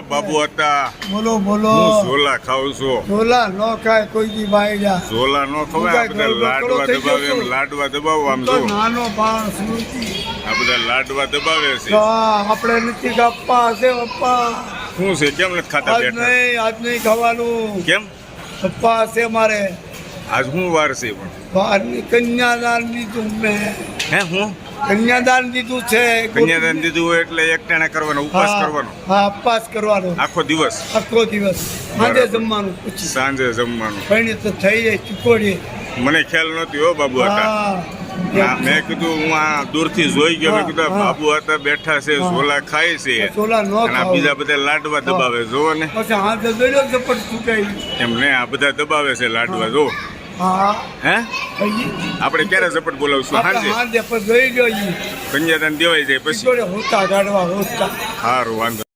બાબુ હતા બોલો બોલો હું ઝોલા ખાઉં છું ઝોલા ન ખાય કોઈ દી બાઈ જા ઝોલા નો ખવાય આ બધા લાડવા દબાવે એમ લાડવા દબાવો આમ જો નાનો માણસ નથી આ બધા લાડવા દબાવે છે આપણે નથી ગપ્પા છે પપ્પા શું છે કેમ નથી ખાતા બેઠા આજ નહીં ખાવાનું કેમ પપ્પા છે મારે આજ શું વાર છે પણ બહારની કન્યાદાન દીધું મેં હે હું કન્યાદાન દીધું છે કન્યાદાન દીધું હોય એટલે એકટાણા કરવાનો ઉપવાસ કરવાનો હા ઉપવાસ કરવાનો આખો દિવસ સાંજે જમવાનું પછી સાંજે જમવાનું પૈણી તો થઈ જાય ચૂકોડી મને ખ્યાલ નહોતી હો બાબુ હતા મેં કીધું હું આ દૂરથી જોઈ ગયો મેં કીધું બાબુ હતા બેઠા છે ઝોલા ખાય છે ઝોલા નો અને આ બીજા બધા લાડવા દબાવે જોવો ને પછી હાથે દોડ્યો ઝપટ ચૂકાઈ એમ ને આ બધા દબાવે છે લાડવા જો હા હે આપણે ક્યારે ઝપટ બોલાવશું સાંજે હાથે પછી જોઈ ગયો કન્યાદાન દેવાઈ જાય પછી હોતા ગાડવા હોતા સારું વાંધો